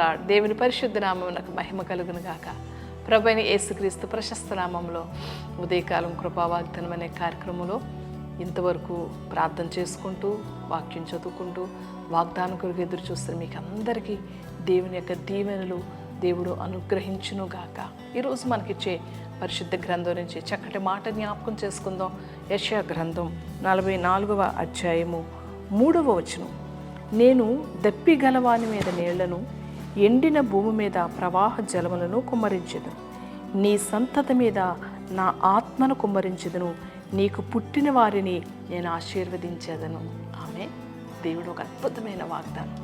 Lord. దేవుని పరిశుద్ధ నామమునకు మహిమ కలుగును గాక. ప్రభువైన యేసుక్రీస్తు ప్రశస్త నామంలో ఉదయకాలం కృపావాగ్దానం అనే కార్యక్రమంలో ఇంతవరకు ప్రార్థన చేసుకుంటూ వాక్యం చదువుకుంటూ వాగ్దానం కొరకు ఎదురు చూస్తున్న మీకు అందరికీ దేవుని యొక్క దీవెనలు దేవుడు అనుగ్రహించును గాక. ఈరోజు మనకిచ్చే పరిశుద్ధ గ్రంథం నుంచి చక్కటి మాట జ్ఞాపకం చేసుకుందాం. యెషయా గ్రంథం 44వ అధ్యాయము 3వ వచనం. నేను దప్పి గలవాని మీద నీళ్లను, ఎండిన భూమి మీద ప్రవాహ జలములను కుమ్మరించెదను. నీ సంతతి మీద నా ఆత్మను కుమ్మరించెదను. నీకు పుట్టిన వారిని నేను ఆశీర్వదించేదను. ఆమె దేవుడు ఒక అద్భుతమైన వాగ్దానం.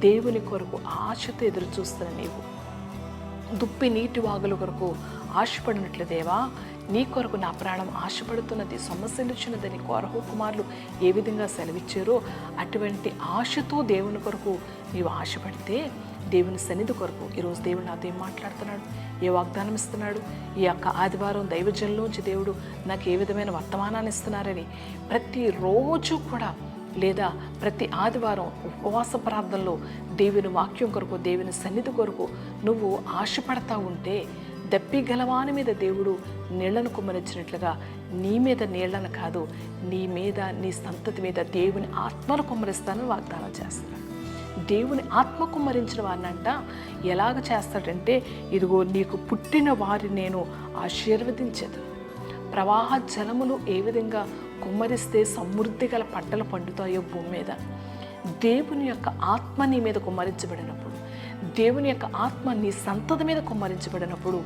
దేవుని కొరకు ఆశతో ఎదురు చూస్తున్న నీవు దుప్పి నీటి వాగుల కొరకు ఆశపడినట్లు దేవా, నీ కొరకు నా ప్రాణం ఆశపడుతున్నది, సమస్యలుచ్చినదని కోరహు కుమారులు ఏ విధంగా సెలవిచ్చారో అటువంటి ఆశతో దేవుని కొరకు నీవు ఆశపడితే దేవుని సన్నిధి కొరకు ఈరోజు దేవుడు నాతో ఏం మాట్లాడుతున్నాడు, ఏ వాగ్దానం ఇస్తున్నాడు, ఈ యొక్క ఆదివారం దైవజనులోంచి దేవుడు నాకు ఏ విధమైన వర్తమానాన్ని ఇస్తున్నారని ప్రతిరోజు కూడా లేదా ప్రతి ఆదివారం ఉపవాస ప్రార్థనలో దేవుని వాక్యం కొరకు దేవుని సన్నిధి కొరకు నువ్వు ఆశపడతా ఉంటే దప్పి గలవాని మీద దేవుడు నీళ్లను కుమ్మరించినట్లుగా నీ మీద నీళ్లను కాదు, నీ మీద నీ సంతతి మీద దేవుని ఆత్మను కుమ్మరిస్తానని వాగ్దానం చేస్తున్నాడు. దేవుని ఆత్మ కుమ్మరించిన వారినంట ఎలాగ చేస్తాడంటే, ఇదిగో నీకు పుట్టిన వారిని నేను ఆశీర్వదించదు. ప్రవాహ జలములు ఏ విధంగా కుమ్మరిస్తే సమృద్ధి గల పంటలు పండుతాయో భూమి మీద, దేవుని యొక్క ఆత్మ నీ మీద కుమ్మరించబడినప్పుడు, దేవుని యొక్క ఆత్మ నీ సంతతి మీద కుమ్మరించబడినప్పుడు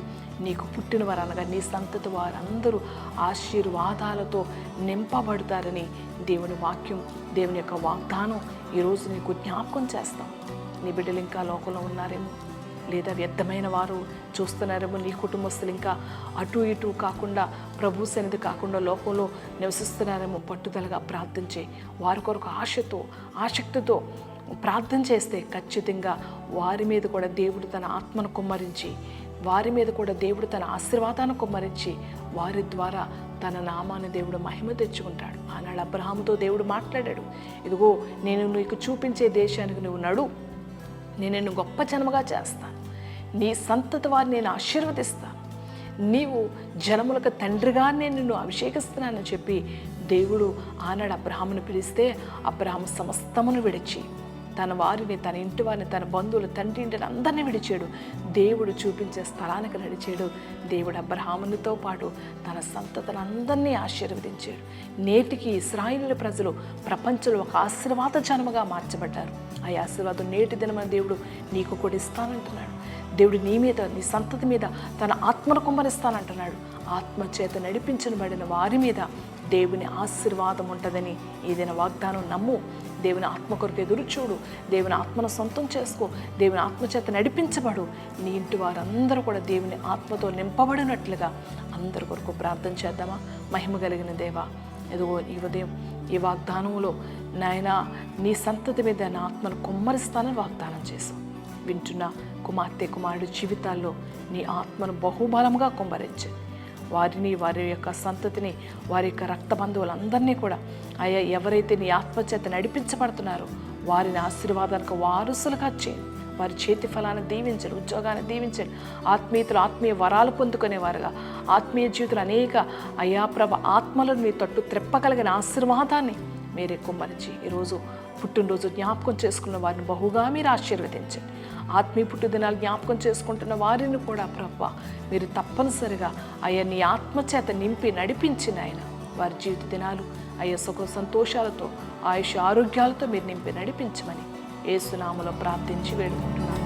నీకు పుట్టిన వారు అనగా నీ సంతతి వారందరూ ఆశీర్వాదాలతో నింపబడతారని దేవుని వాక్యం, దేవుని యొక్క వాగ్దానం ఈరోజు నీకు జ్ఞాపకం చేస్తాం. నీ బిడ్డలు ఇంకా లోకంలో ఉన్నారేమో, లేదా వ్యర్థమైన వారు చూస్తున్నారేమో, నీ కుటుంబస్తులు ఇంకా అటు ఇటు కాకుండా ప్రభు సన్నిధి కాకుండా లోకంలో నివసిస్తున్నారేమో. పట్టుదలగా ప్రార్థించే వారి కొరకు ఆశతో ఆసక్తితో ప్రార్థన చేస్తే ఖచ్చితంగా వారి మీద కూడా దేవుడు తన ఆత్మను కుమ్మరించి, వారి మీద కూడా దేవుడు తన ఆశీర్వాదాన్ని కుమ్మరించి వారి ద్వారా తన నామాన్ని దేవుడు మహిమ తెచ్చుకుంటాడు. ఆనాడు అబ్రహాముతో దేవుడు మాట్లాడాడు, ఇదిగో నేను నీకు చూపించే దేశానికి నువ్వు నడు, నేను నిన్ను గొప్ప జనముగా చేస్తాను, నీ సంతతి వారిని నేను ఆశీర్వదిస్తాను, నీవు జనములకు తండ్రిగా నేను నిన్ను అభిషేకిస్తున్నానని చెప్పి దేవుడు ఆనాడు అబ్రహామును పిలిస్తే అబ్రహాము సమస్తమును విడిచి తన వారిని, తన ఇంటి వారిని, తన బంధువులు, తండ్రి ఇంటిని అందరినీ విడిచాడు. దేవుడు చూపించే స్థలానికి నడిచాడు. దేవుడు అబ్రహామునితో పాటు తన సంతతిని అందరినీ ఆశీర్వదించాడు. నేటికి ఇశ్రాయేలు ప్రజలు ప్రపంచంలో ఒక ఆశీర్వాద జనముగా మార్చబడ్డారు. ఆ ఆశీర్వాదం నేటి దినమైన దేవుడు నీకు కూడా ఇస్తానంటున్నాడు. దేవుడు నీ మీద, నీ సంతతి మీద తన ఆత్మను కుమ్మరిస్తానంటున్నాడు. ఆత్మచేత నడిపించబడిన వారి మీద దేవుని ఆశీర్వాదం ఉంటుందని ఏదైనా వాగ్దానం నమ్ము. దేవుని ఆత్మ కొరకు ఎదురు చూడు, దేవుని ఆత్మను సొంతం చేసుకో, దేవుని ఆత్మచేత నడిపించబడు. నీ ఇంటి వారందరూ కూడా దేవుని ఆత్మతో నింపబడినట్లుగా అందరి కొరకు ప్రార్థన చేద్దామా? మహిమ కలిగిన దేవా, ఎదుగో ఈ ఉదయం ఈ వాగ్దానంలో నాయన నీ సంతతి మీద నా ఆత్మను కుమ్మరిస్తానని వాగ్దానం చేశావు. వింటున్న కుమార్తె కుమారుడు జీవితాల్లో నీ ఆత్మను బహుబలంగా కుమ్మరించు. వారిని, వారి యొక్క సంతతిని, వారి యొక్క రక్త బంధువులందరినీ కూడా అయ్యా ఎవరైతే నీ ఆత్మచేత నడిపించబడుతున్నారో వారిని ఆశీర్వాదానికి వారసులుగా చేయండి. వారి చేతి ఫలాన్ని దీవించండి, ఉద్యోగాన్ని దీవించండి. ఆత్మీయతలు, ఆత్మీయ వరాలు పొందుకునేవారుగా, ఆత్మీయ జీవితాలు అనేక అయ్యా ప్రభ ఆత్మలను మీ తట్టు త్రెప్పగలిగిన ఆశీర్వాదాన్ని మీరే కుమ్మరించి ఈరోజు పుట్టినరోజు జ్ఞాపకం చేసుకున్న వారిని బహుగా మీరు ఆశీర్వదించండి. ఆత్మీయ పుట్టుదినాలు జ్ఞాపకం చేసుకుంటున్న వారిని కూడా ప్రభా మీరు తప్పనిసరిగా అయ్యా నీ ఆత్మచేత నింపి నడిపించిన ఆయన వారి జీవిత దినాలు అయ్యా సుఖ సంతోషాలతో, ఆయుష్ ఆరోగ్యాలతో మీరు నింపి నడిపించమని యేసు నామములో ప్రార్థించి వేడుకుంటున్నాను.